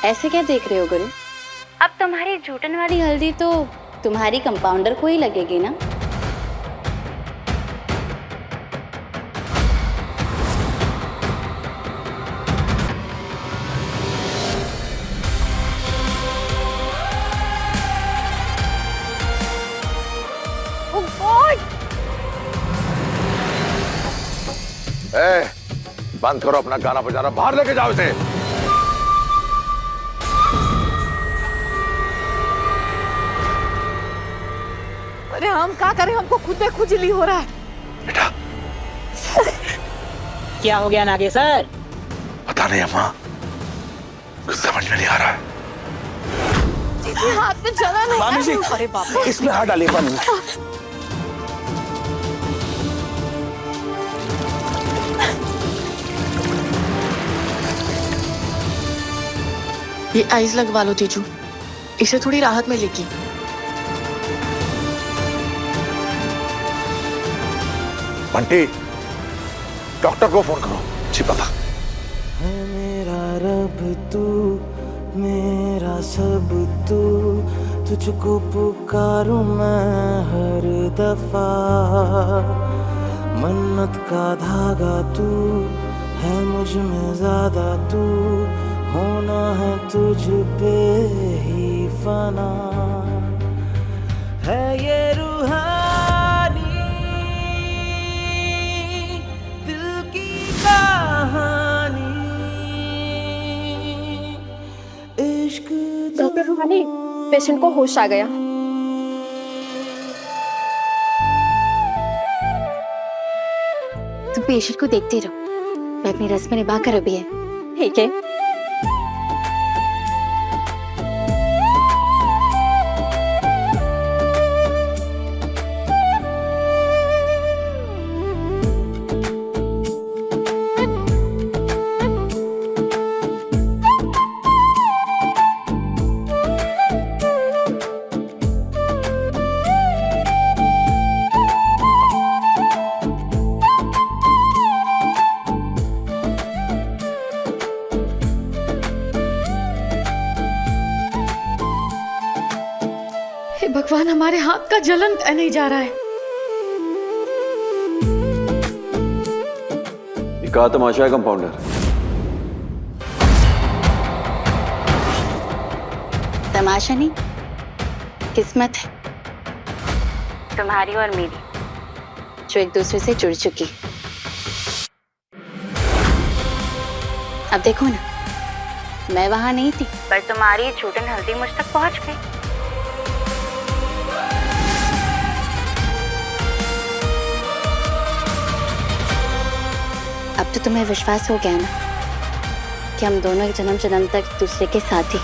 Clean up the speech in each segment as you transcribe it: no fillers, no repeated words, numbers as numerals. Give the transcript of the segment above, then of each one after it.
ऐसे क्या देख रहे हो गुरु? अब तुम्हारी जूटन वाली हल्दी तो तुम्हारी कंपाउंडर को ही लगेगी ना। बंद करो अपना गाना बजाना, बाहर लेके जाओ इसे। अरे हम क्या करें, हमको खुद में खुजली हो रहा है। बेटा क्या हो गया नागे सर? पता नहीं अम्मा, कुछ समझ में नहीं आ रहा है। हाथ में जला नहीं। मामी जी, अरे बाप रे, इसमें हाथ डालिए पानी। ये आइस लगवा लो तेजू, इसे थोड़ी राहत मिलेगी। बंटी, डॉक्टर को फोन करो। जी पापा। है मेरा रब तू, मेरा सब तू, तुझको पुकारूं मैं हर दफा। मन्नत का धागा तू है, मुझ में ज्यादा तू, होना है तुझ पे ही फना। है ये रूहानी दिल की कहानी, इश्क। डॉक्टर रूहानी, पेशेंट को होश आ गया। तुम पेशेंट को देखते रहो, मैं अपनी रस्म निभा कर अभी है। ठीक है। हे भगवान, हमारे हाथ का जलन नहीं जा रहा है। ये क्या तमाशा है कंपाउंडर? तमाशा नहीं, किस्मत है तुम्हारी और मेरी, जो एक दूसरे से जुड़ चुकी। अब देखो ना, मैं वहां नहीं थी, पर तुम्हारी जूटन हल्दी मुझ तक पहुंच गई। अब तो तुम्हें विश्वास हो गया ना कि हम दोनों एक जन्म जन्म तक एक दूसरे के साथी।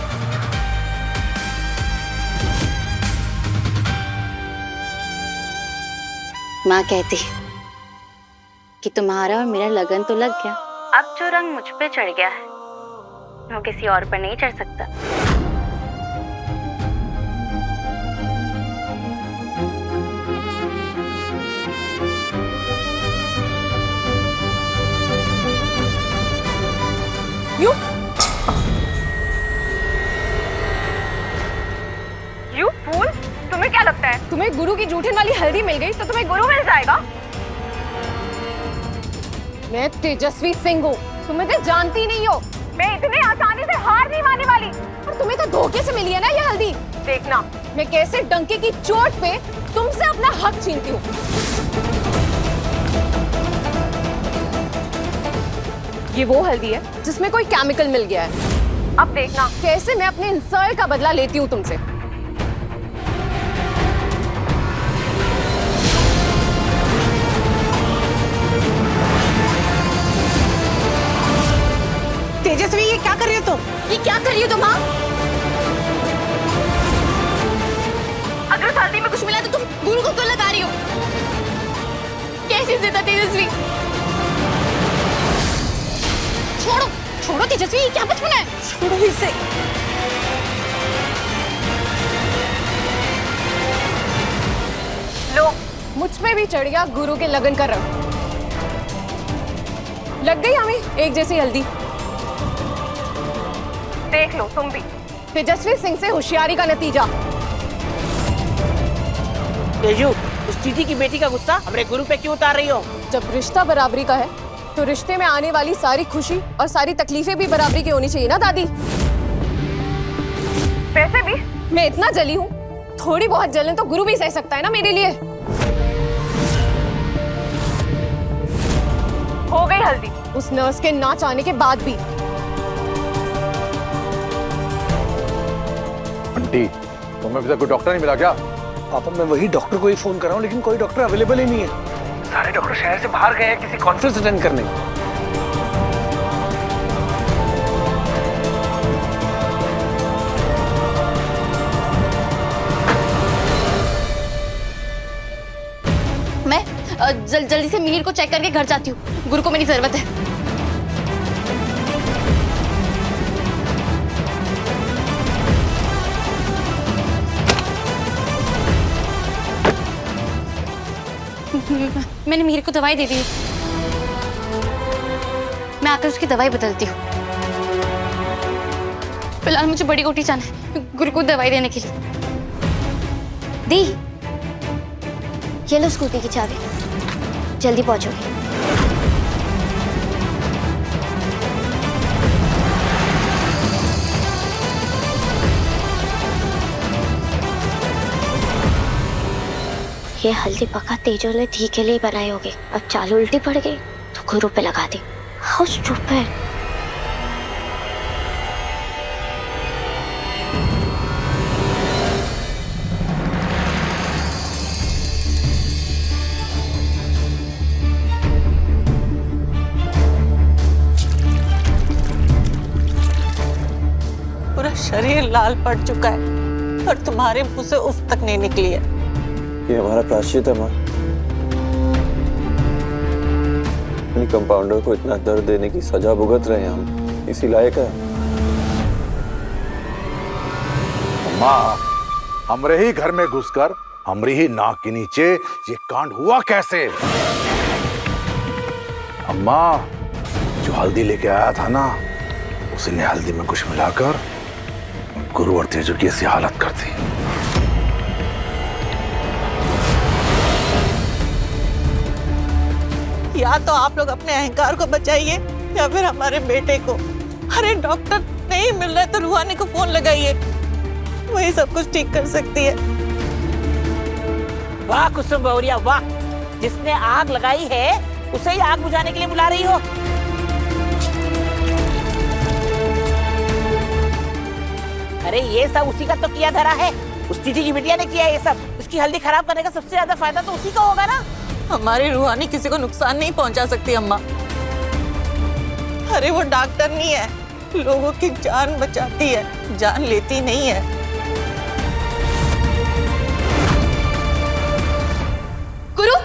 माँ कहती कि तुम्हारा और मेरा लगन तो लग गया, अब जो रंग मुझ पे चढ़ गया है वो किसी और पर नहीं चढ़ सकता। यू फूल, तुम्हें क्या लगता है तुम्हें गुरु की जूठन वाली हल्दी मिल गई तो तुम्हें गुरु मिल जाएगा? मैं तेजस्वी सिंह हूँ, तुम्हें तो जानती नहीं हो। मैं इतने आसानी से हार नहीं मानने वाली। और तुम्हें तो धोखे से मिली है ना ये हल्दी। देखना मैं कैसे डंके की चोट पे तुमसे अपना हक छीनती हूँ। ये वो हल्दी है जिसमें कोई केमिकल मिल गया है। अब देखना कैसे मैं अपने इंसल्ट का बदला लेती हूँ तुमसे। तेजस्वी, ये क्या कर रही हो तुम? ये क्या कर रही हो तुम? हाँ, अगर उस हल्दी में कुछ मिला तो तुम गुरु को क्यों लगा रही हो? कैसी जिद है तेजस्वी? छोड़ो छोड़ो तेजस्वी, ये क्या बचपन है? छोड़ो इसे। लो, मुझ पे भी चढ़ गया गुरु के लगन का रंग। लग गई हमें एक जैसी हल्दी। देख लो तुम भी तेजस्वी सिंह से होशियारी का नतीजा। तेजू, उस दीदी की बेटी का गुस्सा हमरे गुरु पे क्यों उतार रही हो? जब रिश्ता बराबरी का है तो रिश्ते में आने वाली सारी खुशी और सारी तकलीफें भी बराबरी की होनी चाहिए ना दादी। वैसे भी मैं इतना जली हूँ, थोड़ी बहुत जलन तो गुरु भी सह सकता है ना मेरे लिए। हो गई हल्दी उस नर्स के ना चाहने के बाद भी। आंटी, तुम्हें अभी तक कोई डॉक्टर नहीं मिला क्या? पापा, मैं वही डॉक्टर को ही फोन कर रहा हूँ, लेकिन कोई डॉक्टर अवेलेबल ही नहीं है। सारे डॉक्टर शहर से बाहर गए हैं किसी कॉन्फ्रेंस अटेंड करने। मैं जल्दी से मिहिर को चेक करके घर जाती हूँ, गुरु को मेरी जरूरत है। मैंने मिहिर को दवाई दे दी, मैं आकर उसकी दवाई बदलती हूँ। फिलहाल मुझे बड़ी कोठी जाना है गुरु को दवाई देने के लिए। दी, ये लो स्कूटी की चाबी, जल्दी पहुंचोगी। ये हल्दी पक्का तेजो ने धी के लिए बनाई होगी। अब चाल उल्टी पड़ गई तो गुरु पे लगा दी। How stupid. पूरा शरीर लाल पड़ चुका है और तुम्हारे मुंह से उफ तक नहीं निकली है। ये हमारा प्रायश्चित है माँ। अपनी कंपाउंडर को इतना दर्द देने की सजा भुगत रहे हैं हम, इसी लायक है। अम्मा, हमरे ही घर में घुसकर हमरी ही नाक के नीचे ये कांड हुआ कैसे? अम्मा, जो हल्दी लेके आया था ना, उसी ने हल्दी में कुछ मिलाकर गुरु और तेजो की ऐसी हालत कर दी। या तो आप लोग अपने अहंकार को बचाइए या फिर हमारे बेटे को। अरे डॉक्टर नहीं मिल रहा है तो रूहानी को फोन लगाइए, वही सब कुछ ठीक कर सकती है। वाह कुसुम बहुरिया वाह, जिसने आग लगाई है उसे ही आग बुझाने के लिए बुला रही हो। अरे ये सब उसी का तो किया धरा है, उस दीदी की बिटिया ने किया ये सब। उसकी हल्दी खराब करने का सबसे ज्यादा फायदा तो उसी का होगा ना। हमारी रूहानी किसी को नुकसान नहीं पहुंचा सकती अम्मा। अरे वो डॉक्टर नहीं है, लोगों की जान बचाती है, जान लेती नहीं है। गुरु,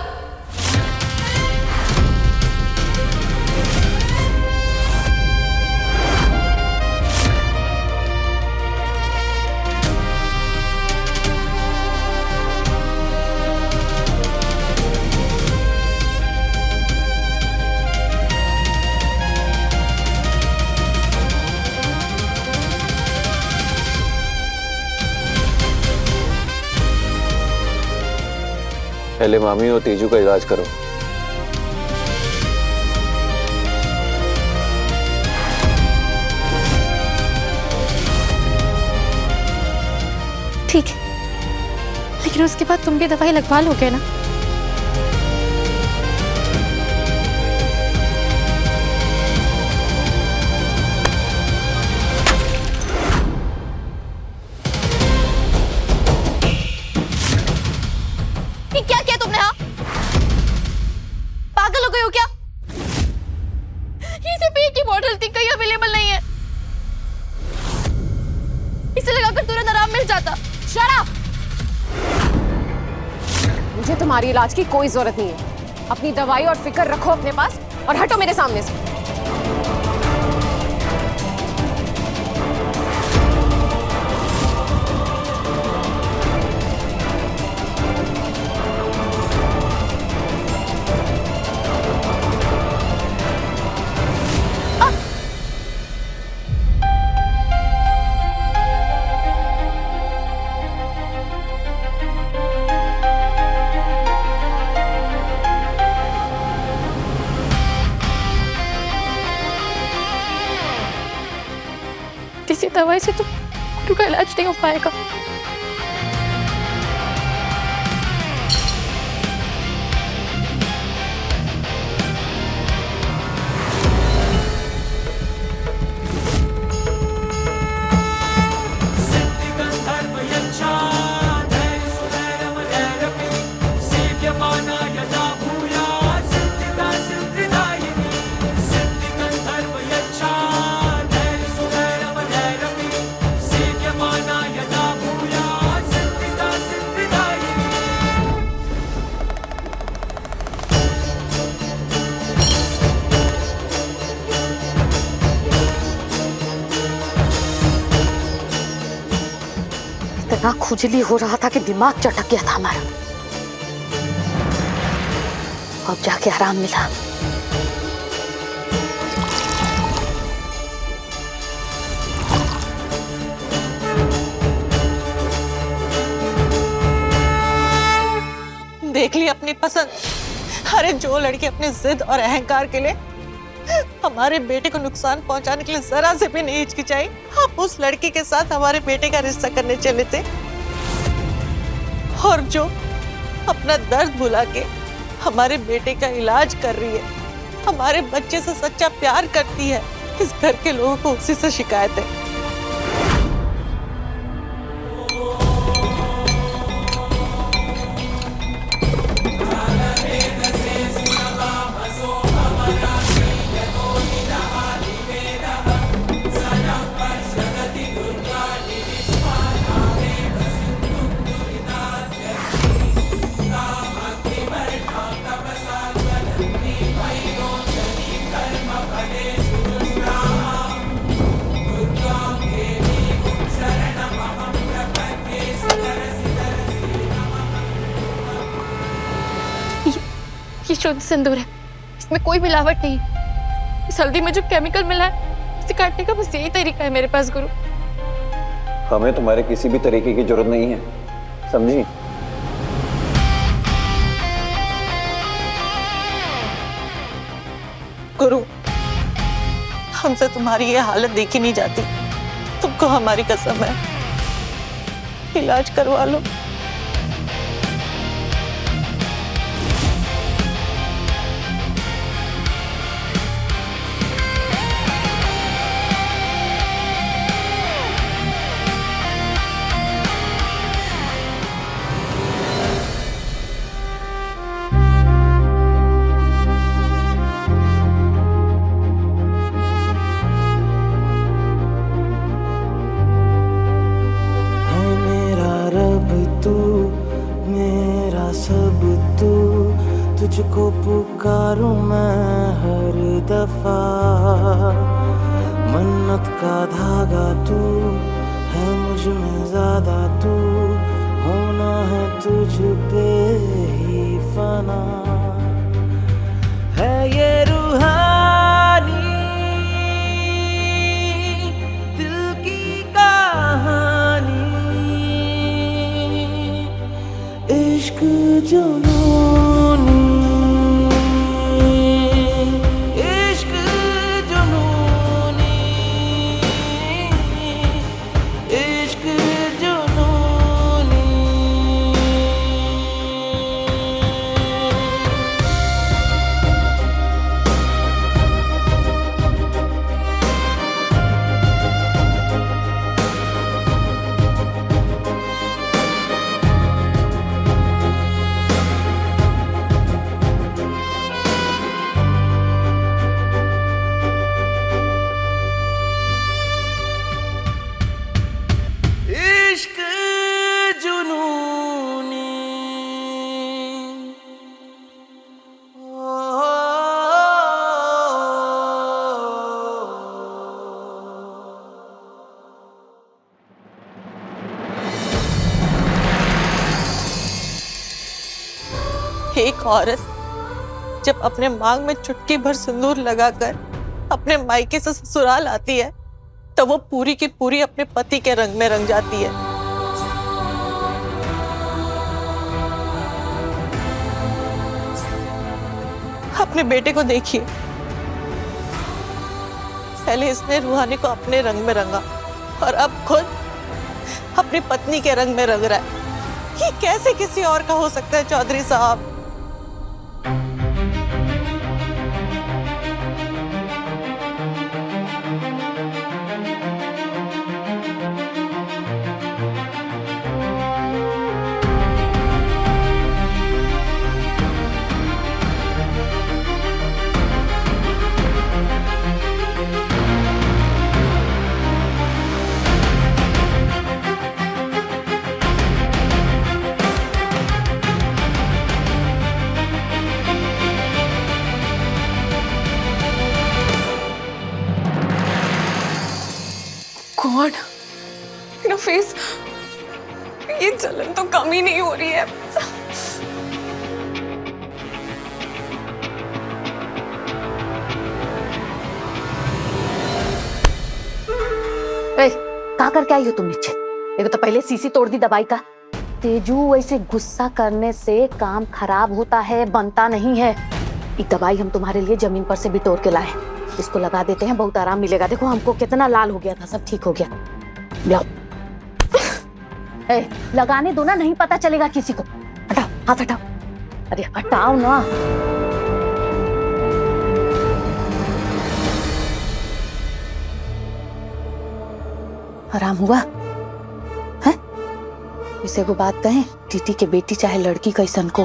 पहले मामी और तेजू का इलाज करो। ठीक है, लेकिन उसके बाद तुम भी दवाई लगवा लोगे ना? क्या किया तुमने? हाँ, पागल हो गए हो क्या? ये सिर्फ एक ही बॉटल थी, कहीं अवेलेबल नहीं है। इसे लगाकर तुरंत आराम मिल जाता। Shut up! मुझे तुम्हारी इलाज की कोई जरूरत नहीं है। अपनी दवाई और फिक्र रखो अपने पास और हटो मेरे सामने से। इसी दवाई से तो गुरु का इलाज नहीं हो पाएगा। इतना खुजली हो रहा था कि दिमाग चटक गया था हमारा। अब जाके आराम मिला। देख ली अपनी पसंद। अरे जो लड़की अपनी जिद और अहंकार के लिए हमारे बेटे को नुकसान पहुंचाने के लिए जरा से भी नहीं हिचकिचाई, आप उस लड़की के साथ हमारे बेटे का रिश्ता करने चले थे। और जो अपना दर्द भुला के हमारे बेटे का इलाज कर रही है, हमारे बच्चे से सच्चा प्यार करती है, इस घर के लोगों को उसी से शिकायत है। ये शुद्ध सिंदूर है, इसमें कोई मिलावट नहीं। इस हल्दी में जो केमिकल मिला है इसे काटने का बस यही तरीका है मेरे पास गुरु। हमें तुम्हारे किसी भी तरीके की जरूरत नहीं है, समझी? गुरु, हमसे तुम्हारी ये हालत देखी नहीं जाती। तुमको हमारी कसम है, इलाज करवा लो। तुझको पुकारूं मैं हर दफा, मन्नत का धागा तू है मुझ में ज्यादा, तू होना है तुझ पे ही फना, है ये रूहानी दिल की कहानी, इश्क जुनूनी, एक औरत जब अपने मांग में चुटकी भर सिंदूर लगाकर अपने मायके से ससुराल आती है तो वो पूरी की पूरी अपने पति के रंग में रंग जाती है। अपने बेटे को देखिए, पहले इसने रूहानी को अपने रंग में रंगा, और अब खुद अपनी पत्नी के रंग में रंग रहा है। ये कैसे किसी और का हो सकता है चौधरी साहब? गॉड, मेरा फेस, ये जलन तो कम ही नहीं हो रही है। का करके आई हो तुम नीचे? देखो तो पहले सीसी तोड़ दी दवाई का। तेजू, ऐसे गुस्सा करने से काम खराब होता है, बनता नहीं है। ये दवाई हम तुम्हारे लिए जमीन पर से भी तोड़ के लाए, इसको लगा देते हैं, बहुत आराम मिलेगा। देखो हमको कितना लाल हो गया था, सब ठीक हो गया। लाओ। लगाने दो ना, नहीं पता चलेगा किसी को। हटाओ, हाथ हटाओ। अरे हटाओ ना। आराम हुआ है? इसे को बात कहें, टीटी के बेटी चाहे लड़की कैसन को,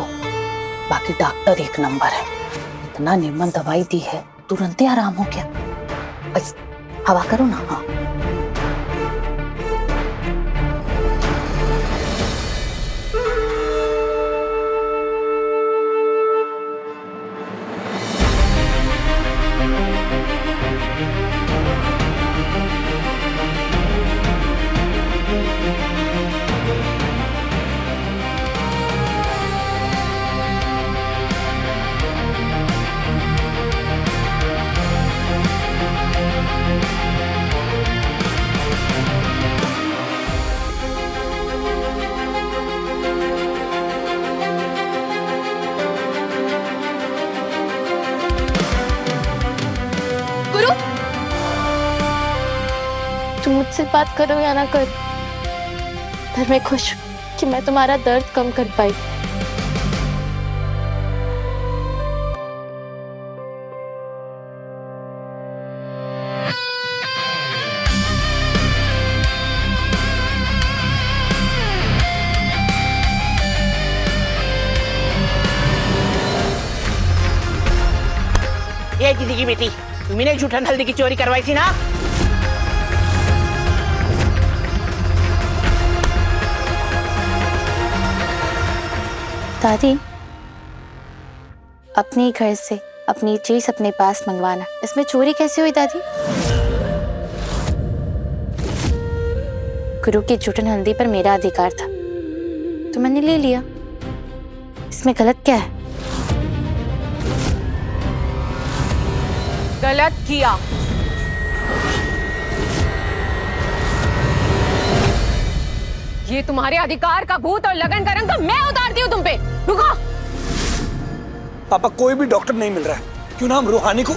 बाकी डॉक्टर एक नंबर है। इतना निमन दवाई दी है, तुरंत ही आराम हो गया। बस हवा करो ना। हाँ, तुम मुझसे बात करो या ना करो, पर मैं खुश हूं कि मैं तुम्हारा दर्द कम कर पाई। ये दीदी की बेटी, तुमने जूठन हल्दी की चोरी करवाई थी ना? दादी, अपने घर से अपनी चीज अपने पास मंगवाना, इसमें चोरी कैसे हुई दादी? गुरु की जूठन हल्दी पर मेरा अधिकार था तो मैंने ले लिया, इसमें गलत क्या है? गलत किया। ये तुम्हारे अधिकार का भूत और लगन का रंग मैं उतारती हूँ तुम पे। रुको। पापा, कोई भी डॉक्टर नहीं मिल रहा है, क्यों ना हम रूहानी को।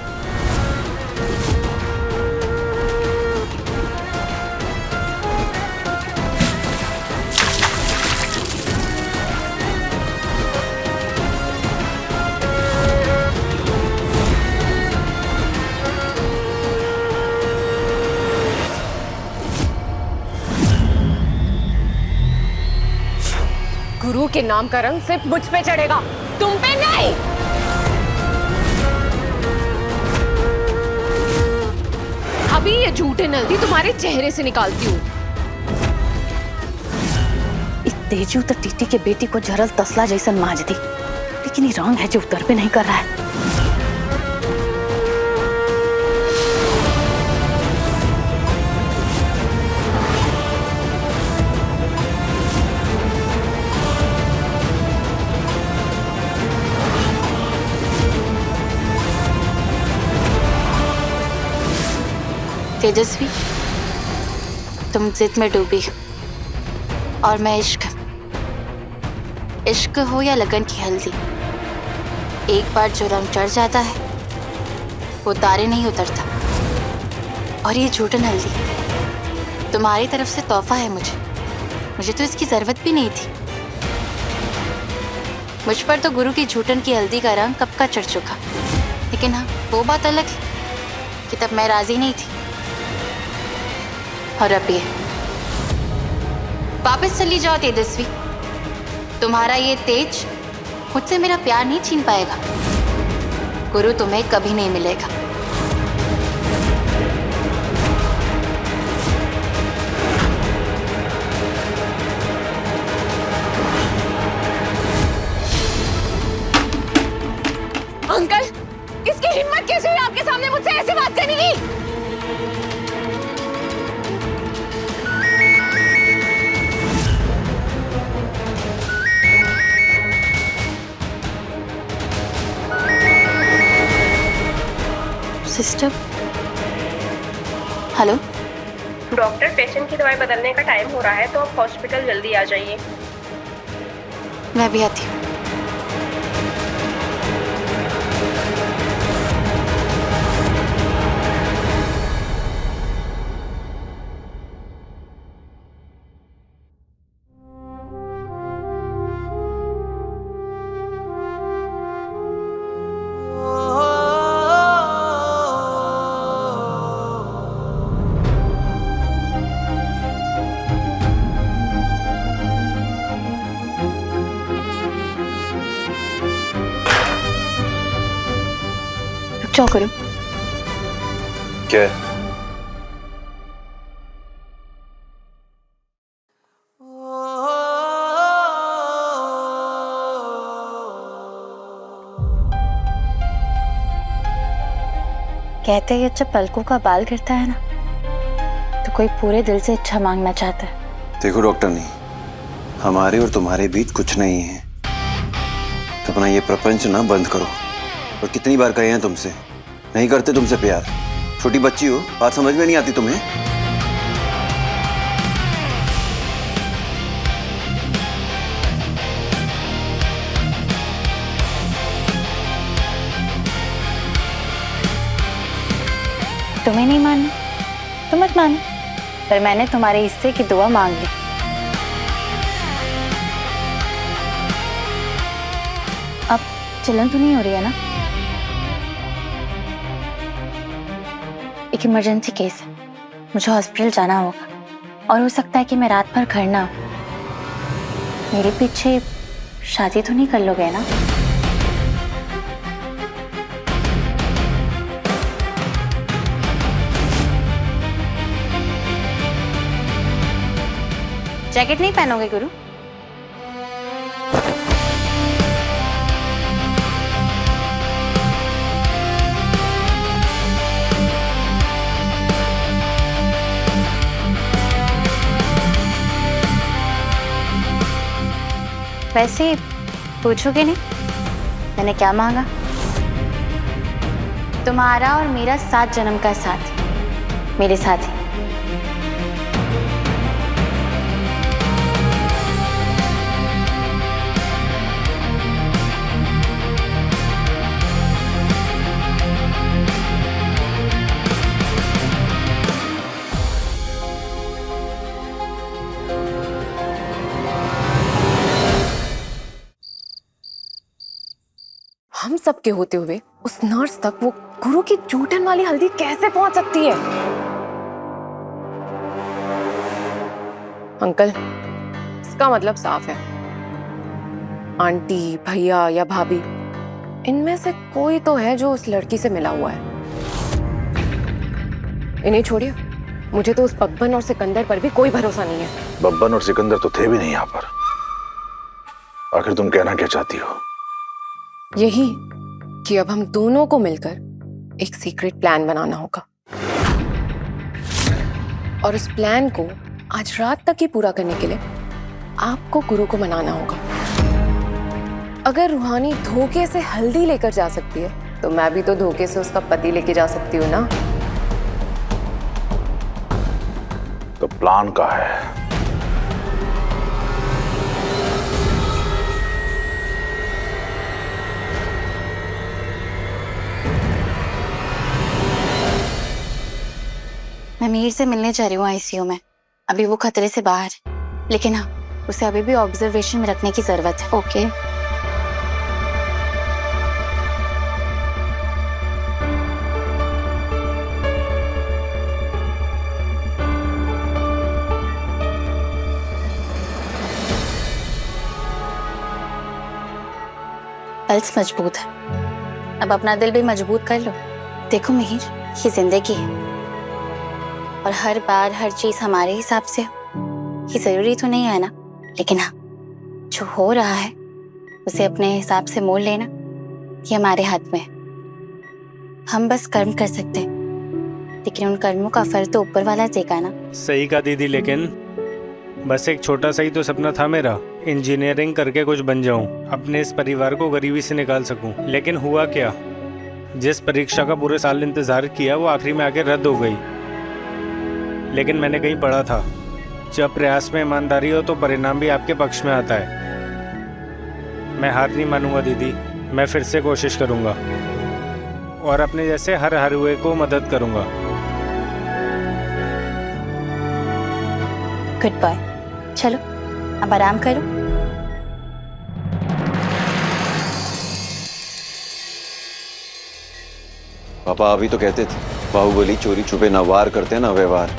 गुरु के नाम का रंग सिर्फ मुझ पे चढ़ेगा, तुम पे नहीं। अभी ये झूठे हल्दी तुम्हारे चेहरे से निकालती हूँ। तेजू तो टीटी के बेटी को जरल तसला जैसन मांझ दी, लेकिन ये रंग है जो उतर पे नहीं कर रहा है। तेजस्वी, तुम जिद में डूबी हो और मैं इश्क हो या लगन की हल्दी, एक बार जो रंग चढ़ जाता है वो तारे नहीं उतरता। और ये जूठन हल्दी तुम्हारी तरफ से तोहफा है मुझे। मुझे तो इसकी जरूरत भी नहीं थी। मुझ पर तो गुरु की झूठन की हल्दी का रंग कब का चढ़ चुका। लेकिन हाँ, वो बात अलग है कि तब मैं राजी नहीं थी। और अब ये वापस चली जाओ तेजस्वी। तुम्हारा ये तेज मुझसे मेरा प्यार नहीं छीन पाएगा। गुरु तुम्हें कभी नहीं मिलेगा। अंकल, इसकी हिम्मत कैसे हुई आपके सामने मुझसे ऐसी बात करने की? Sister, hello. डॉक्टर, पेशेंट की दवाई बदलने का टाइम हो रहा है तो आप हॉस्पिटल जल्दी आ जाइए। मैं भी आती हूँ। क्या करूं? क्या है? कहते हैं जब पलकों का बाल गिरता है ना, तो कोई पूरे दिल से इच्छा मांगना चाहता है। देखो डॉक्टर, नहीं, हमारे और तुम्हारे बीच कुछ नहीं है। तो अपना ये प्रपंच ना बंद करो। और कितनी बार कहे हैं तुमसे, नहीं करते तुमसे प्यार। छोटी बच्ची हो, बात समझ में नहीं आती तुम्हें? तुम्हें नहीं मानना तो मत मानो, पर मैंने तुम्हारे हिस्से की दुआ मांग ली। अब चलन तो नहीं हो रही है ना? एक इमरजेंसी केस है, मुझे हॉस्पिटल जाना होगा और हो सकता है कि मैं रात भर घर ना हूं। मेरे पीछे शादी तो नहीं कर लोगे ना? जैकेट नहीं पहनोगे गुरु? वैसे पूछोगे नहीं मैंने क्या मांगा? तुम्हारा और मेरा 7 जन्म का साथ, मेरे साथ ही। हम सब के होते हुए उस नर्स तक वो गुरु की जूठन वाली हल्दी कैसे पहुंच सकती है? अंकल, इसका मतलब साफ है, आंटी, भैया या भाभी, इनमें से कोई तो है जो उस लड़की से मिला हुआ है। इन्हें छोड़िए, मुझे तो उस बब्बन और सिकंदर पर भी कोई भरोसा नहीं है। बब्बन और सिकंदर तो थे भी नहीं यहाँ पर। आखिर तुम कहना क्या चाहती हो? यही कि अब हम दोनों को मिलकर एक सीक्रेट प्लान बनाना होगा और उस प्लान को आज रात तक ही पूरा करने के लिए आपको गुरु को मनाना होगा। अगर रूहानी धोखे से हल्दी लेकर जा सकती है तो मैं भी तो धोखे से उसका पति लेके जा सकती हूँ ना। तो प्लान का है? मैं मीर से मिलने जा रही हूँ आईसीयू में। अभी वो खतरे से बाहर है, लेकिन हाँ, उसे अभी भी ऑब्जर्वेशन में रखने की जरूरत है। ओके। पल्स मजबूत है, अब अपना दिल भी मजबूत कर लो। देखो मिहिर, ये जिंदगी है और हर बार हर चीज हमारे हिसाब से ये जरूरी तो नहीं है ना, लेकिन हाँ, जो हो रहा है उसे अपने हिसाब से मोड़ लेना ये हमारे हाथ में है। हम बस कर्म कर सकते हैं, लेकिन उन कर्मों का फल तो ऊपर वाला देगा ना। सही कहा दीदी, लेकिन बस एक छोटा सा ही तो सपना था मेरा, इंजीनियरिंग करके कुछ बन जाऊं, अपने इस परिवार को गरीबी से निकाल सकूं। लेकिन हुआ क्या, जिस परीक्षा का पूरे साल इंतजार किया वो आखिरी में आके रद्द हो गई। लेकिन मैंने कहीं पढ़ा था, जब प्रयास में ईमानदारी हो तो परिणाम भी आपके पक्ष में आता है। मैं हार नहीं मानूंगा दीदी, मैं फिर से कोशिश करूंगा और अपने जैसे हर हुए को मदद करूंगा। गुड बाय, चलो अब आराम करो। पापा अभी तो कहते थे बाहुबली चोरी छुपे न वार करते न व्यवहार।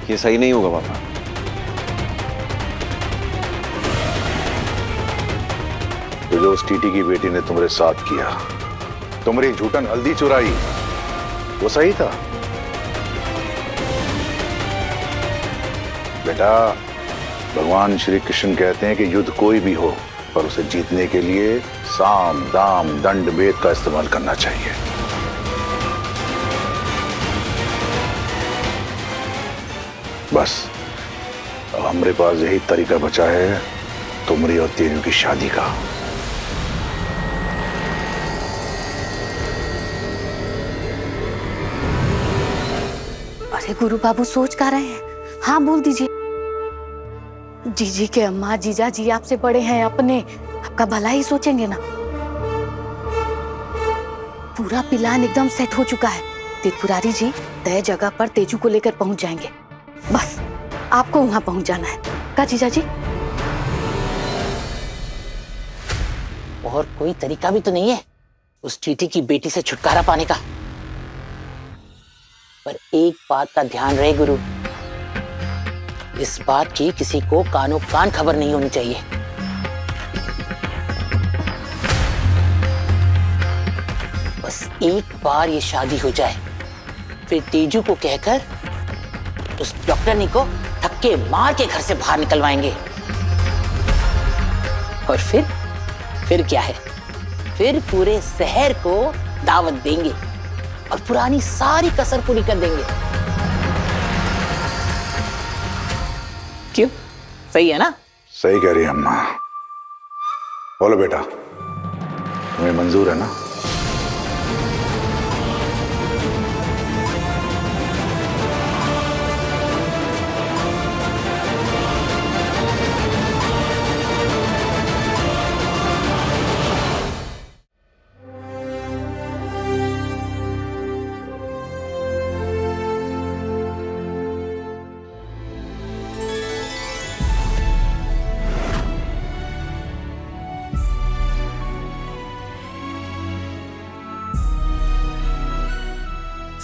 ये सही नहीं होगा पापा। तो जो उस टीटी की बेटी ने तुम्हारे साथ किया, तुम्हारी झूठन हल्दी चुराई, वो सही था? बेटा, भगवान श्री कृष्ण कहते हैं कि युद्ध कोई भी हो, पर उसे जीतने के लिए साम दाम दंड भेद का इस्तेमाल करना चाहिए। बस अब हमारे पास यही तरीका बचा है तुम्हारी और तेजू की शादी का। अरे गुरु बाबू सोच का रहे हैं? हाँ बोल दीजिए। जीजी के अम्मा जीजा जी आपसे बड़े हैं, अपने आपका भला ही सोचेंगे ना। पूरा प्लान एकदम सेट हो चुका है। त्रिपुरारी जी तय जगह पर तेजू को लेकर पहुंच जाएंगे, बस आपको वहां पहुंच जाना है। का जीजा जी? और कोई तरीका भी तो नहीं है उस चीटी की बेटी से छुटकारा पाने का। पर एक बात का ध्यान रहे गुरु, इस बात की किसी को कानो कान खबर नहीं होनी चाहिए। बस एक बार ये शादी हो जाए, फिर तेजू को कहकर उस डॉक्टरनी को धक्के मार के घर से बाहर निकलवाएंगे। और फिर क्या है, फिर पूरे शहर को दावत देंगे और पुरानी सारी कसर पूरी कर देंगे। क्यों, सही है ना? सही कह रही है अम्मा। बोलो बेटा, तुम्हें मंजूर है ना?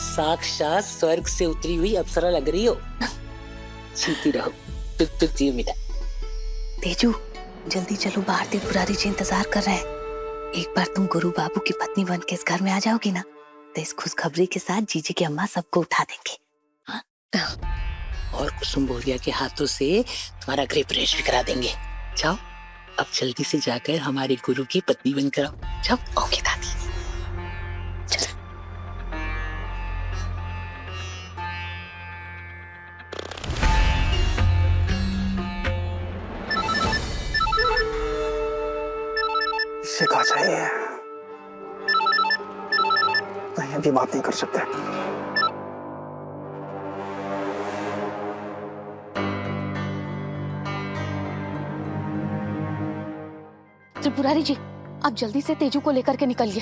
साक्षात स्वर्ग से उतरी हुई अप्सरा लग रही हो। जीती रहो, तुक जियो मेरा। तेजू जल्दी चलो, बाहर त्रिपुरारी जी इंतजार कर रहे हैं। एक बार तुम गुरु बाबू की पत्नी बन के इस घर में आ जाओगी ना, तो इस खुशखबरी के साथ जीजी की अम्मा सबको उठा देंगे। और कुसुम बोरिया के हाथों से तुम्हारा गृह प्रवेश भी करा देंगे। जाओ अब जल्दी से जाकर हमारे गुरु की पत्नी बनकर आओ। जाओ। ओके दादी। इससे कहा चाहिए नहीं, अभी बात नहीं कर सकते। त्रिपुरारी जी आप जल्दी से तेजू को लेकर के निकलिए।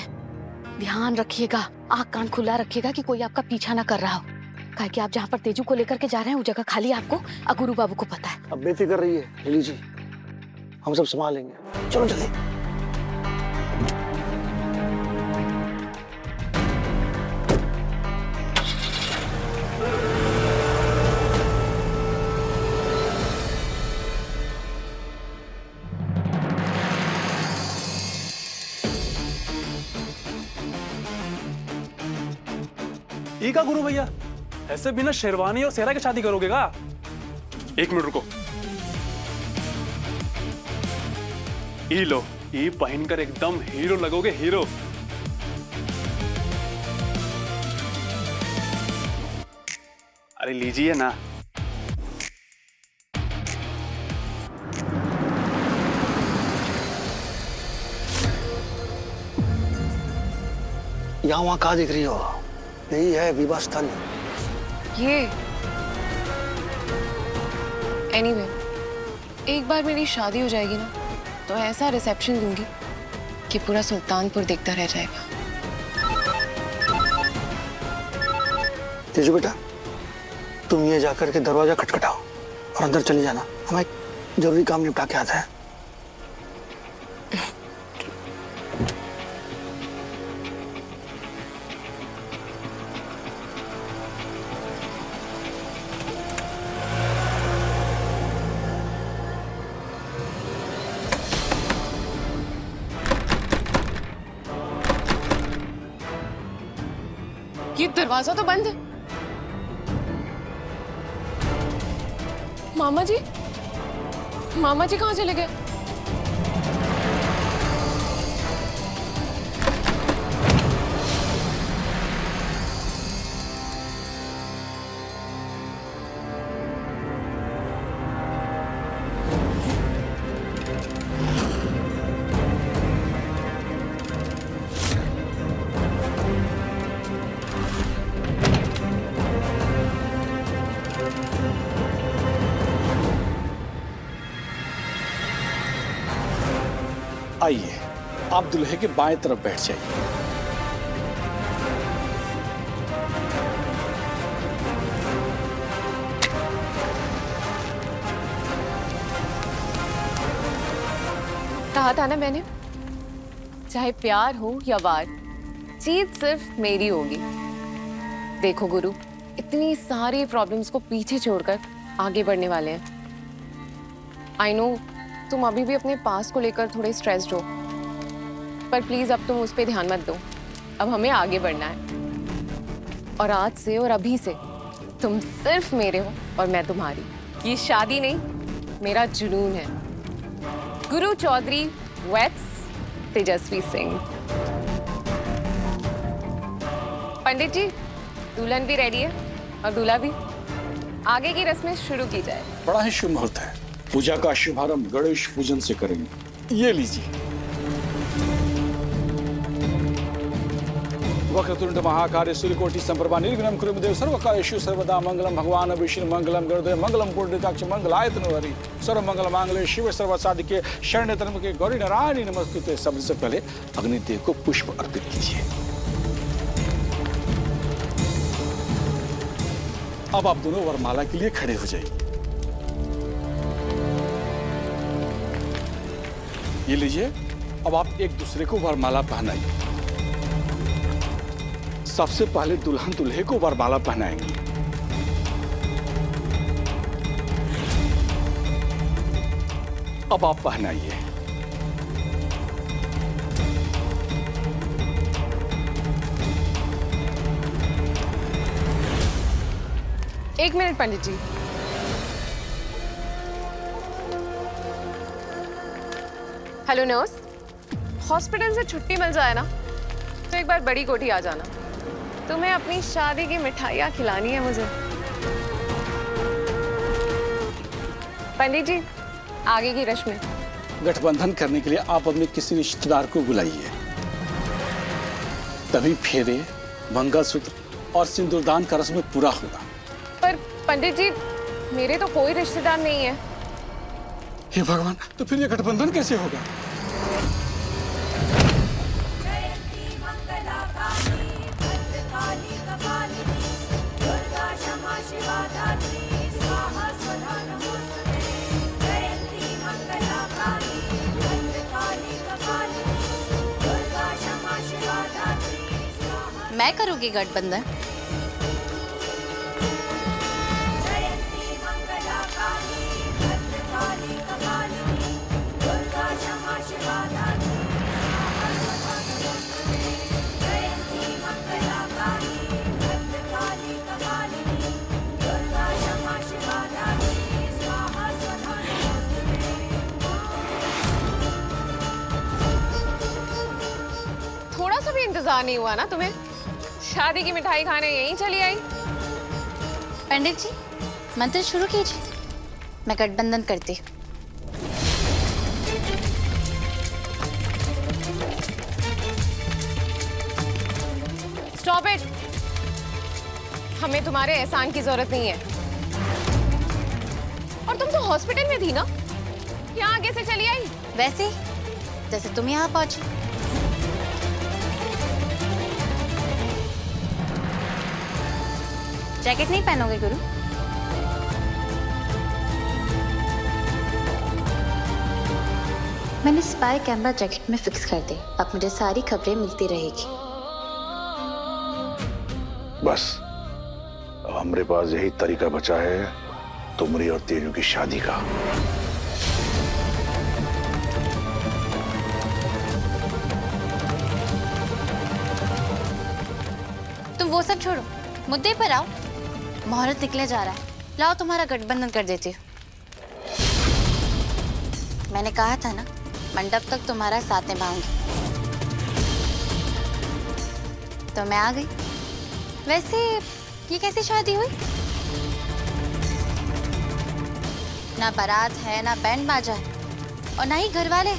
ध्यान रखिएगा, आँख कान खुला रखिएगा कि कोई आपका पीछा ना कर रहा हो। काहे कि आप जहाँ पर तेजू को लेकर के जा रहे हैं वो जगह खाली आपको और गुरु बाबू को पता है। अब बेफिक्र रहिए, ले लीजिए, हम सब संभाल लेंगे। चलो जल्दी। ई का गुरु भैया, ऐसे बिना शेरवानी और सेहरा की शादी करोगे का? एक मिनट रुको। ई लो, ई पहनकर एकदम हीरो लगोगे, हीरो। अरे लीजिए ना। यहाँ वहाँ कहाँ दिख रही हो? यही है विवाह स्थल। ये एनीवे, एक बार मेरी शादी हो जाएगी ना तो ऐसा रिसेप्शन दूंगी कि पूरा सुल्तानपुर देखता रह जाएगा। तेजू बेटा, तुम ये जाकर के दरवाजा खटखटाओ और अंदर चली जाना, हमें एक जरूरी काम निपटा के आता है। ये दरवाजा तो बंद है। मामा जी कहाँ चले गए? आइए, आप दुल्हे के बाएं तरफ बैठ जाइए। कहा था ना मैंने, चाहे प्यार हो या वार, जीत सिर्फ मेरी होगी। देखो गुरु, इतनी सारी प्रॉब्लम्स को पीछे छोड़कर आगे बढ़ने वाले हैं। आई नो तुम अभी भी अपने पास को लेकर थोड़े स्ट्रेस्ड हो, पर प्लीज अब तुम उस पर ध्यान मत दो। अब हमें आगे बढ़ना है और आज से और अभी से तुम सिर्फ मेरे हो और मैं तुम्हारी। ये शादी नहीं, मेरा जुनून है। गुरु चौधरी वेट्स तेजस्वी सिंह। पंडित जी, दुल्हन भी रेडी है और दूल्हा भी। आगे की रस्में शुरू की जाए। बड़ा ही शुभ मुहूर्त है। पूजा का शुभारंभ गणेश पूजन से करेंगे। ये लीजिए। वक्रतुंड महाकाय सूर्यकोटि संप्रभा निर्विघ्नं कुरु मे देव सर्वकार्येषु सर्वदा मंगलम। भगवान विष्णु मंगलम गरुड़ध्वज मंगलम पुंडरीकाक्ष मंगलायतनो हरि सर्व मंगल मांगल्ये शिव सर्व साधिके शरण्य त्र्यंबके गौरी नारायणी नमस्ते। सबसे पहले अग्निदेव को पुष्प अर्पित कीजिए। अब आप दोनों वरमाला के लिए खड़े हो जाइए। ये लीजिए। अब आप एक दूसरे को वरमाला पहनाइए। सबसे पहले दुल्हन दूल्हे को वरमाला पहनाएंगे। अब आप पहनाइए। एक मिनट पंडित जी। हेलो नर्स, हॉस्पिटल से छुट्टी मिल जाए ना तो एक बार बड़ी कोठी आ जाना। तुम्हें अपनी शादी की मिठाइयाँ खिलानी है मुझे। पंडित जी, आगे की रस्में। गठबंधन करने के लिए आप अपने किसी रिश्तेदार को बुलाइए, तभी फेरे, मंगलसूत्र और सिंदूरदान का रस्म पूरा होगा। पर पंडित जी, मेरे तो कोई रिश्तेदार नहीं है। हे भगवान, तो फिर ये गठबंधन कैसे होगा? जयंती मंगला काली भद्रकाली कपालिनी दुर्गा काय करोगे गठबंधन? थोड़ा सा भी इंतजार नहीं हुआ ना तुम्हें? शादी की मिठाई खाने यहीं चली आई। पंडित जी, मंत्र शुरू कीजिए, मैं गठबंधन करती हूँ। Stop it. हमें तुम्हारे एहसान की जरूरत नहीं है। और तुम तो हॉस्पिटल में थी ना, यहाँ आगे से चली आई? वैसे ही जैसे तुम यहाँ पहुंची। जैकेट नहीं पहनोगे गुरु? मैंने स्पाई कैमरा जैकेट में फिक्स कर दी, अब मुझे सारी खबरें मिलती रहेगी। बस अब हमारे पास यही तरीका बचा है तुमरी और तेजू की शादी का। तुम वो सब छोड़ो, मुद्दे पर आओ। मुहूर्त निकले जा रहा है, लाओ तुम्हारा गठबंधन कर देती हूँ। मैंने कहा था ना, मंडप तक तुम्हारा साथ निभाऊंगी। तो मैं आ गई। वैसे ये कैसी शादी हुई? ना बारात है, ना बैंड बाजा है, और ना ही घर वाले।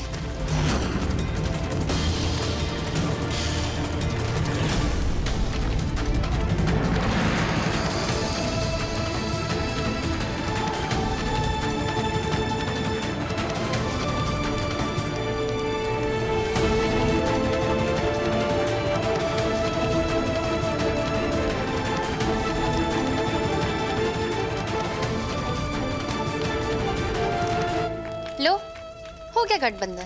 लो, हो गया गठबंधन।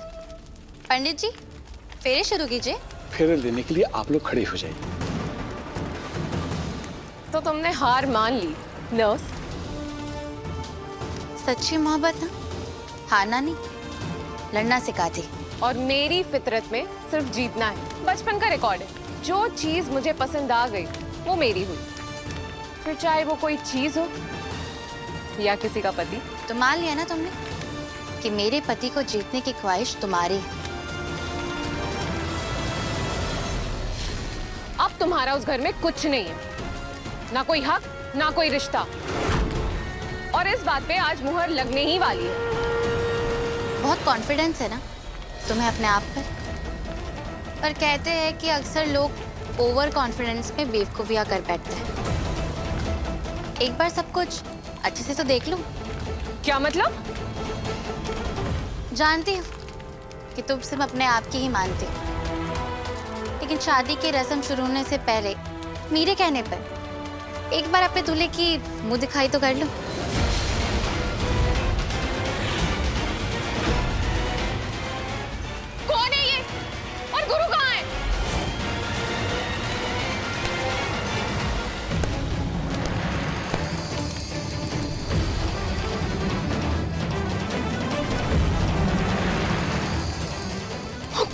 पंडित जी, फेरे शुरू कीजिए। फेरे लेने के लिए आप लोग खड़े हो जाइए। तो तुमने हार मान ली नर्स? सच्ची मोहब्बत ना हारना नहीं, लड़ना सिखाती। और मेरी फितरत में सिर्फ जीतना है। बचपन का रिकॉर्ड है, जो चीज मुझे पसंद आ गई वो मेरी हुई, फिर चाहे वो कोई चीज हो या किसी का पति। तो मान लिया ना तुमने कि मेरे पति को जीतने की ख्वाहिश तुम्हारी है। अब तुम्हारा उस घर में कुछ नहीं है, ना कोई हक, ना कोई रिश्ता। और इस बात पे आज मुहर लगने ही वाली है। बहुत कॉन्फिडेंस है ना तुम्हें अपने आप पर। पर कहते हैं कि अक्सर लोग ओवर कॉन्फिडेंस में बेवकूफियां कर बैठते हैं। एक बार सब कुछ अच्छे से तो देख लूं। क्या मतलब? जानती हूँ कि तुम सिर्फ अपने आप की ही मानती हो, लेकिन शादी की रस्म शुरू होने से पहले मेरे कहने पर एक बार अपने दूल्हे की मुंह दिखाई तो कर लो। कौन है ये और गुरु कहाँ है?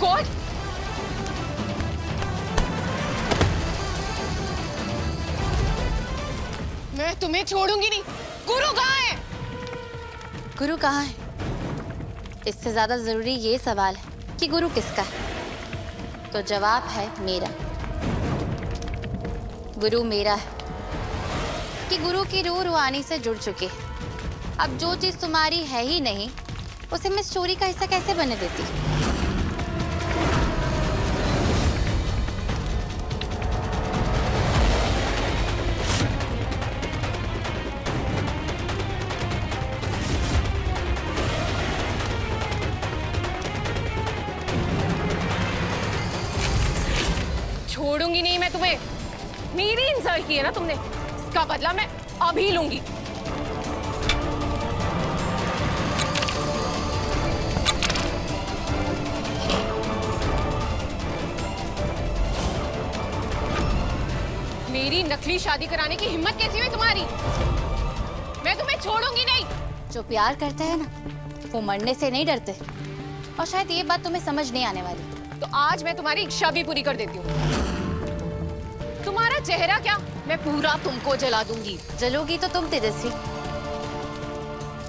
गॉड! मैं तुम्हें छोड़ूंगी नहीं। गुरु कहाँ है? गुरु कहाँ है? इससे ज्यादा जरूरी ये सवाल है कि गुरु किसका है। तो जवाब है मेरा। गुरु मेरा है कि गुरु की रूह रूहानी से जुड़ चुकी है। अब जो चीज तुम्हारी है ही नहीं, उसे मैं स्टोरी का हिस्सा कैसे बनने देती? छोड़ूंगी नहीं मैं तुम्हें। मेरी इंसल्ट की है ना तुमने, इसका बदला मैं अभी लूंगी। दूसरी शादी कराने की हिम्मत कैसी हुई तुम्हारी? मैं तुम्हें छोड़ूंगी नहीं। जो प्यार करते हैं ना वो मरने से नहीं डरते, और शायद ये बात तुम्हें समझ नहीं आने वाली। तो आज मैं तुम्हारी इच्छा भी पूरी कर देती हूँ। तुम्हारा चेहरा क्या, मैं पूरा तुमको जला दूंगी। जलोगी तो तुम तेजस्वी,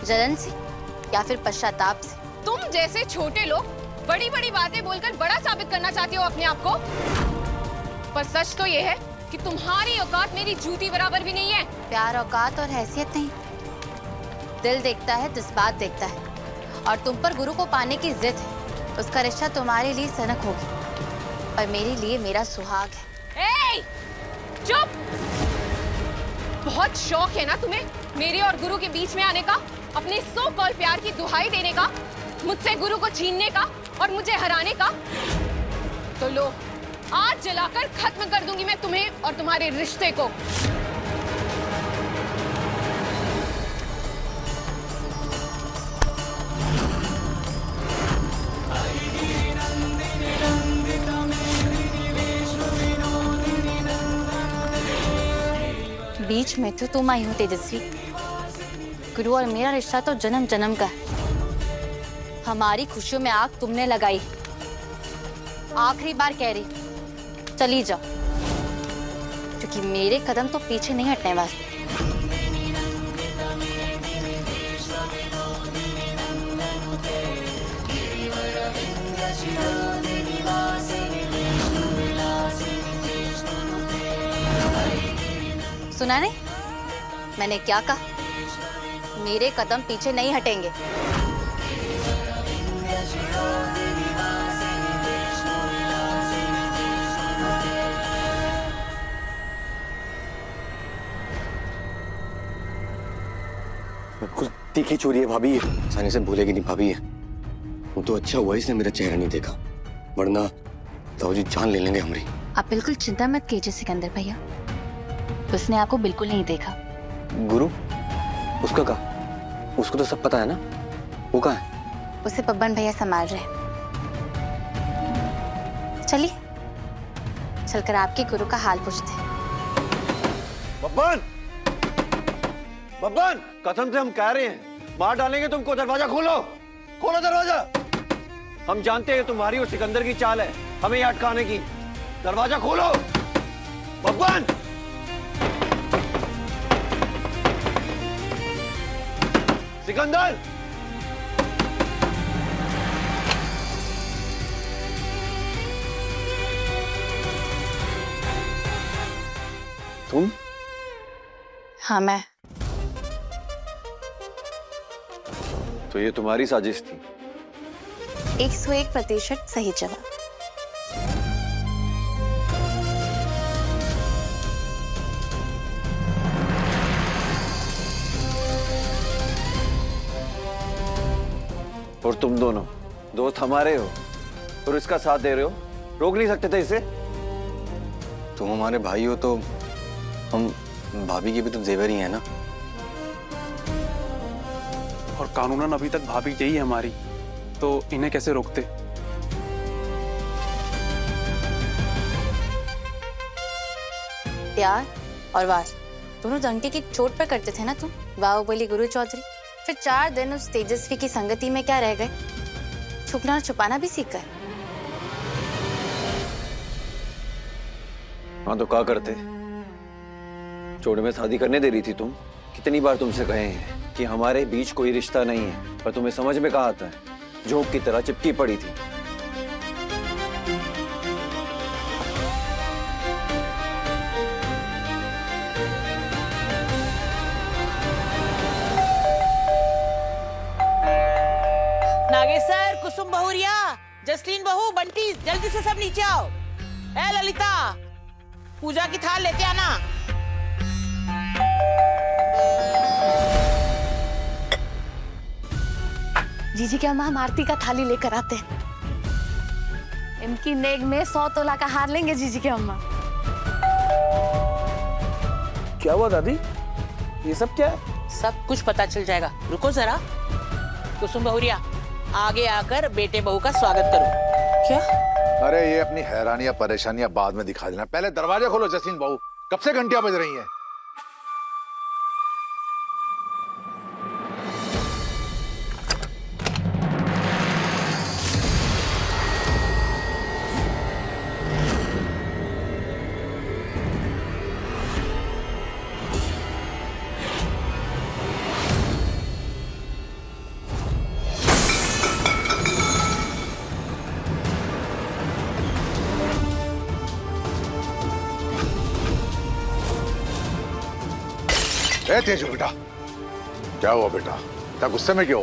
जलन से या फिर पश्चाताप से। तुम जैसे छोटे लोग बड़ी बड़ी बातें बोलकर बड़ा साबित करना चाहते हो अपने आप को, पर सच तो ये है कि तुम्हारी औकात मेरी जूती बराबर भी नहीं है। प्यार औकात और हैसियत नहीं, दिल देखता है, जज्बात देखता है, और तुम पर गुरु को पाने की जिद है। उसका रिश्ता तुम्हारे लिए सनक होगी, पर मेरे लिए मेरा सुहाग है। ए, चुप! बहुत शौक है ना तुम्हें मेरे और गुरु के बीच में आने का, अपने सो कॉल प्यार की दुहाई देने का, मुझसे गुरु को छीनने का और मुझे हराने का। तो लो, आज जलाकर खत्म कर दूंगी मैं तुम्हें और तुम्हारे रिश्ते को। बीच में तो तुम आई हो तेजस्वी। गुरु और मेरा रिश्ता तो जन्म जन्म का है। हमारी खुशियों में आग तुमने लगाई। आखिरी बार कह रही, चली जाओ, क्योंकि मेरे कदम तो पीछे नहीं हटने वाले। सुना नहीं मैंने क्या कहा? मेरे कदम पीछे नहीं हटेंगे। बिल्कुल तीखी चोरी है भाभी, आसानी से भूलेगी नहीं भाभी। वो तो अच्छा हुआ इसने मेरा चेहरा नहीं देखा, वरना ताऊ जी जान ले लेंगे हमारी। आप बिल्कुल चिंता मत कीजिए सिकंदर भैया, उसने आपको बिल्कुल नहीं देखा। गुरु उसका कहा? उसको तो सब पता है ना, वो कहाँ है? उसे पब्बन भैया संभाल रहे हैं। चलिए चलकर आपके गुरु का हाल पूछते हैं। बब्बन, बब्बन, कसम से हम कह रहे हैं मार डालेंगे तुमको। दरवाजा खोलो, खोलो दरवाजा। हम जानते हैं तुम्हारी और सिकंदर की चाल है हमें यहाँ अटकाने की। दरवाजा खोलो बब्बन। सिकंदर, तुम? हाँ मैं। तो ये तुम्हारी साजिश थी? 101% सही जवाब। और तुम दोनों दोस्त हमारे हो और इसका साथ दे रहे हो, रोक नहीं सकते थे इसे? तुम हमारे भाई हो तो हम भाभी के भी तो जेवर ही है ना। और कानूनन अभी तक भाभी यही है हमारी, तो इन्हें कैसे रोकते? प्यार और वार दोनों डंके की चोट पर करते थे ना तुम, बाहुबली गुरु चौधरी। फिर 4 दिन उस तेजस्वी की संगति में क्या रह गए? छुपना और छुपाना भी सीख गए। हाँ तो क्या करते? जोड़े में शादी करने दे रही थी तुम। कितनी बार तुमसे कहे हैं कि हमारे बीच कोई रिश्ता नहीं है, पर तुम्हें समझ में कहाँ आता है? झोंक की तरह चिपकी पड़ी थी। नागेश्वर, कुसुम बहुरिया, जसलीन बहू, बंटी, जल्दी से सब नीचे आओ। ए ललिता, पूजा की थाल लेके आना। जीजी के अम्मा हम आरती का थाली लेकर आते हैं। इनकी नेक में 100 तोला का हार लेंगे जीजी के अम्मा। क्या हुआ दादी? ये सब क्या है? सब कुछ पता चल जाएगा, रुको जरा। कुसुम बहुरिया, आगे आकर बेटे बहू का स्वागत करो। क्या? अरे ये अपनी हैरानियां परेशानियां बाद में दिखा देना, पहले दरवाजा खोलो जसलीन बहू। कब से घंटियां बज रही हैं? तेजू बेटा, क्या हुआ बेटा? क्या गुस्से में क्यों?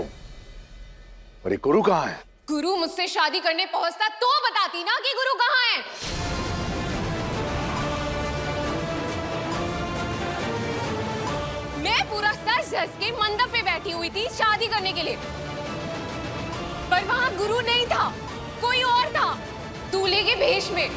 अरे गुरु कहाँ है? गुरु मुझसे शादी करने पहुंचता तो बताती ना कि गुरु कहाँ है। मैं पूरा सज धज के मंडप पे बैठी हुई थी शादी करने के लिए, पर वहां गुरु नहीं था, कोई और था, दूल्हे के भेष में।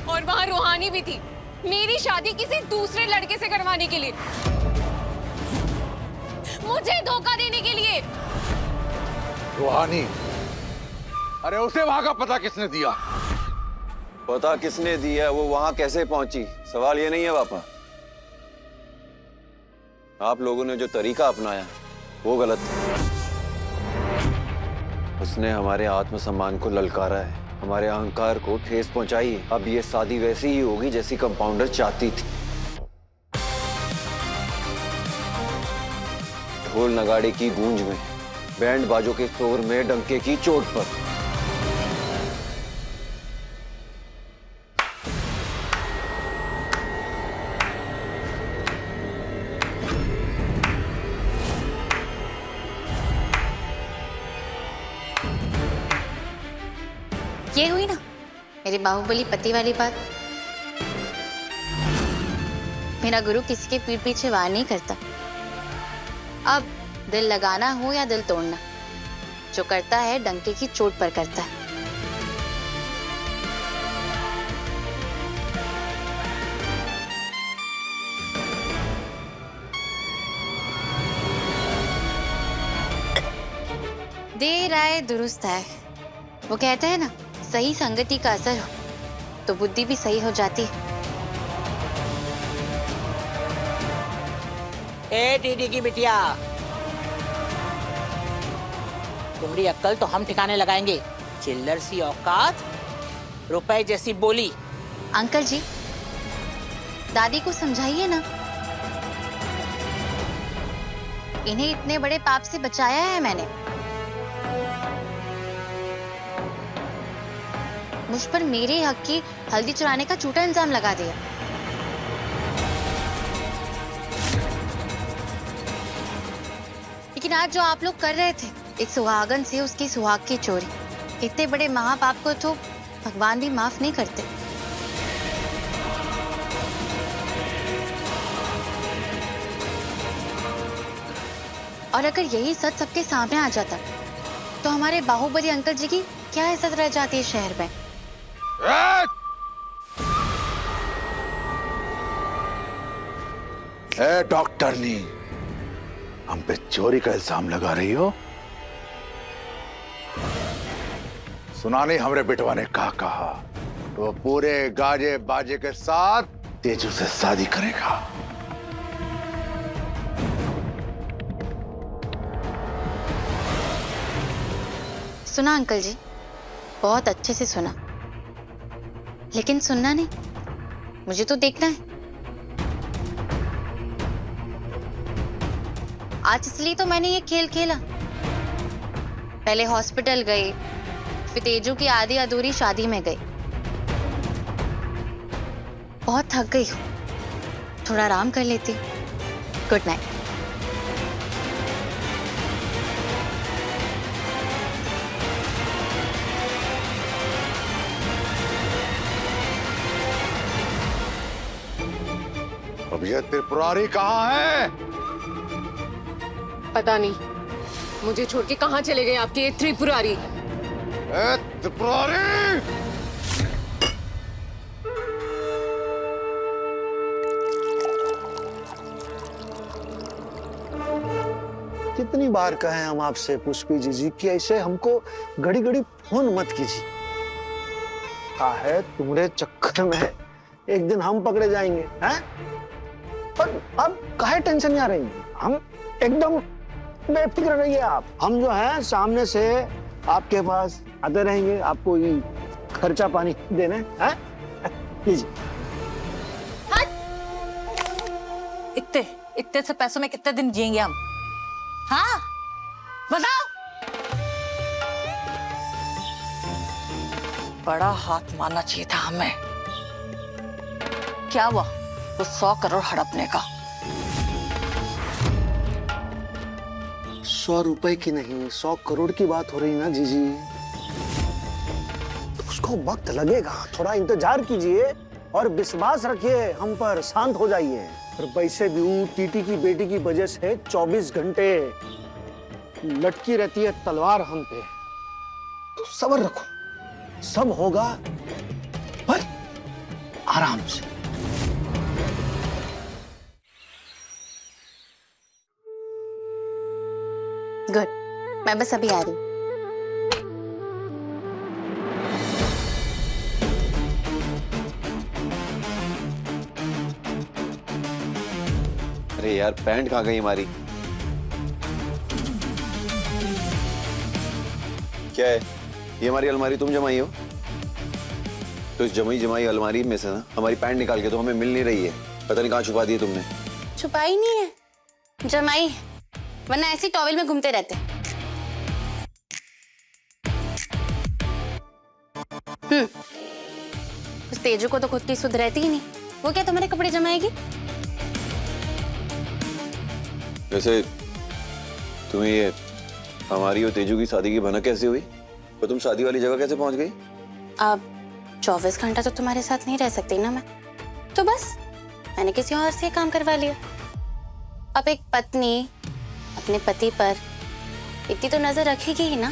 और वहां रूहानी भी थी, मेरी शादी किसी दूसरे लड़के से करवाने के लिए, मुझे धोखा देने के लिए। रूहानी? अरे उसे वहां का पता किसने दिया? पता किसने दिया, वो वहां कैसे पहुंची, सवाल ये नहीं है पापा। आप लोगों ने जो तरीका अपनाया वो गलत था। उसने हमारे आत्मसम्मान को ललकारा है, हमारे अहंकार को ठेस पहुंचाई है। अब ये शादी वैसी ही होगी जैसी कंपाउंडर चाहती थी। ढोल नगाड़े की गूंज में, बैंड बाजों के शोर में, डंके की चोट पर। ये हुई ना मेरी बाहुबली पति वाली बात। मेरा गुरु किसी के पीठ पीछे वार नहीं करता। अब दिल लगाना हो या दिल तोड़ना, जो करता है डंके की चोट पर करता है। देर आए दुरुस्त आए, वो कहते हैं ना, सही संगति का असर हो तो बुद्धि भी सही हो जाती है। ए दीदी की बिटिया, तुम्हारी अक्ल तो हम ठिकाने लगाएंगे। चिल्लर सी औकात, रुपए जैसी बोली। अंकल जी, दादी को समझाइए ना, इन्हें इतने बड़े पाप से बचाया है मैंने। मुझ पर मेरे हक की हल्दी चुराने का झूठा इल्जाम लगा दिया। लेकिन आज जो आप लोग कर रहे थे, एक सुहागन से उसकी सुहाग की चोरी, इतने बड़े महापाप को तो भगवान भी माफ नहीं करते। और अगर यही सच सबके सामने आ जाता तो हमारे बाहुबली अंकल जी की क्या इज्जत रह जाती है शहर में। ए डॉक्टरनी, हम पे चोरी का इल्जाम लगा रही हो? सुना नहीं हमरे बेटवा ने क्या कहा? वो पूरे गाजे बाजे के साथ तेजू से शादी करेगा। सुना अंकल जी, बहुत अच्छे से सुना, लेकिन सुनना नहीं, मुझे तो देखना है। आज इसलिए तो मैंने ये खेल खेला। पहले हॉस्पिटल गई, फिर तेजू की आधी अधूरी शादी में गई। बहुत थक गई हूँ, थोड़ा आराम कर लेती हूँ। Good night. अब ये त्रिपुरारी कहाँ है? पता नहीं, मुझे छोड़ के कहाँ चले गए आपके ये त्रिपुरारी? त्रिपुरारी! कितनी बार कहे हम आपसे पुष्पी जी कि ऐसे हमको घड़ी घड़ी फोन मत कीजिए। का है तुम्हारे चक्कर में एक दिन हम पकड़े जाएंगे, हैं? पर अब काहे टेंशन नहीं आ रही? हम एकदम बेफिक्र रहिए आप। हम जो है सामने से आपके पास आते रहेंगे, आपको ये खर्चा पानी देने, हैं? लीजिए। इतने इतने से पैसों में कितने दिन जिएंगे हम? हाँ बताओ। बड़ा हाथ मारना चाहिए था हमें। क्या हुआ वो 100 करोड़ हड़पने का? 100 रुपए की नहीं, 100 करोड़ की बात हो रही ना जीजी। तो उसको वक्त लगेगा, थोड़ा इंतजार कीजिए और विश्वास रखिए हम पर, शांत हो जाइए। और वैसे भी वो टीटी की बेटी की वजह से 24 घंटे लटकी रहती है तलवार हम पे। तो सब्र रखो, सब होगा पर आराम से। गुड, मैं बस अभी आ रही। अरे यार पैंट कहाँ गई हमारी? क्या है ये? हमारी अलमारी तुम जमाई हो? तो इस जमाई अलमारी में से ना हमारी पैंट निकाल के तो हमें मिल नहीं रही है। पता नहीं कहाँ छुपा दी है तुमने। छुपाई नहीं है, जमाई, वरना ऐसी टॉवेल में घूमते रहते। उस तेजू को तो खुद की सुध रहती ही नहीं, वो क्या तुम्हारे कपड़े जमाएगी? वैसे तुम्हें ये हमारी और तेजू की शादी की भनक कैसे हुई? और तुम शादी वाली जगह कैसे पहुंच गई? अब 24 घंटा तो तुम्हारे साथ नहीं रह सकती ना मैं, तो बस मैंने किसी और से काम करवा लिया। अब एक पत्नी अपने पति पर इतनी तो नजर रखेगी ही ना।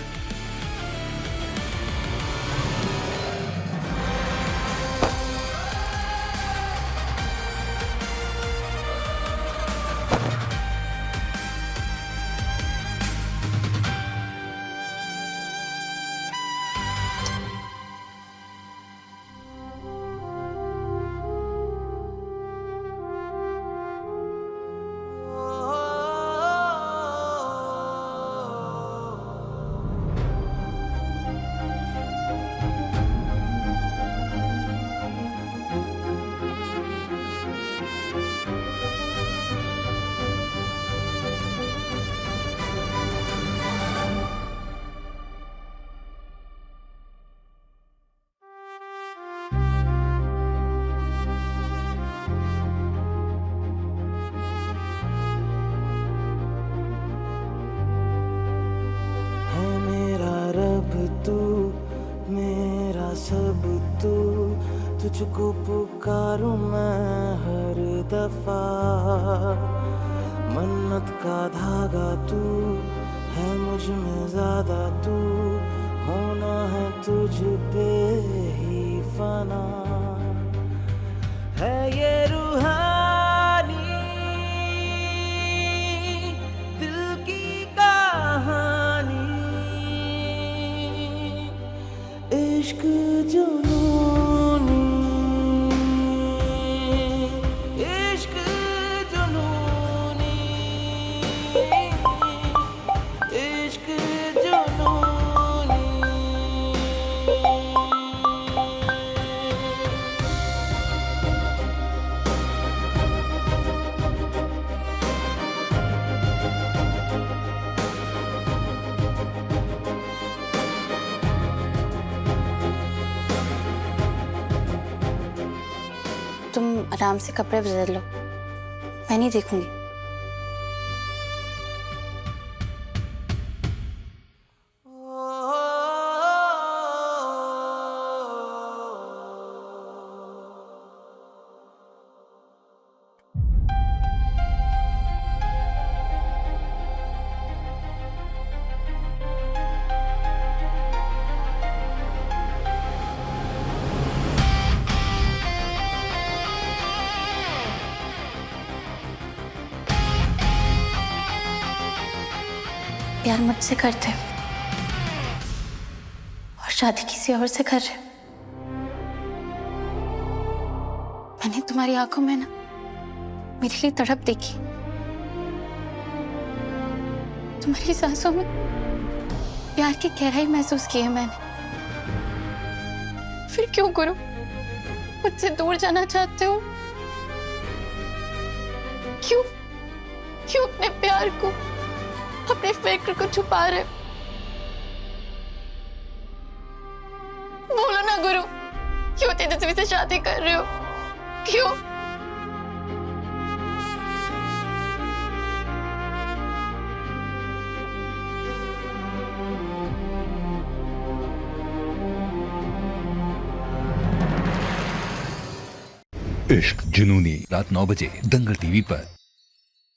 तू मेरा सब तू, तुझको पुकारूं मैं हर दफा। मन्नत का धागा तू है मुझ में ज्यादा, तू होना है तुझ पे ही फना। है ये रूहानी दिल की कहानी, इश्क जुनूनी, इश्क जुनूनी, इश्क जुनूनी। तुम आराम से कपड़े बदल लो, मैं नहीं देखूंगी। प्यार मुझसे करते और शादी किसी और से कर रहे हो। मैंने तुम्हारी आंखों में ना मेरे लिए तड़प देखी, तुम्हारी सांसों में प्यार की गहराई महसूस की है मैंने। फिर क्यों गुरु मुझसे दूर जाना चाहते हो? क्यों क्यों अपने प्यार को, अपने फिक्र को छुपा रहे हो? बोलो ना गुरु, क्यों तेजस्वी से शादी कर रहे हो? क्यों? इश्क जुनूनी रात 9 बजे दंगल टीवी पर।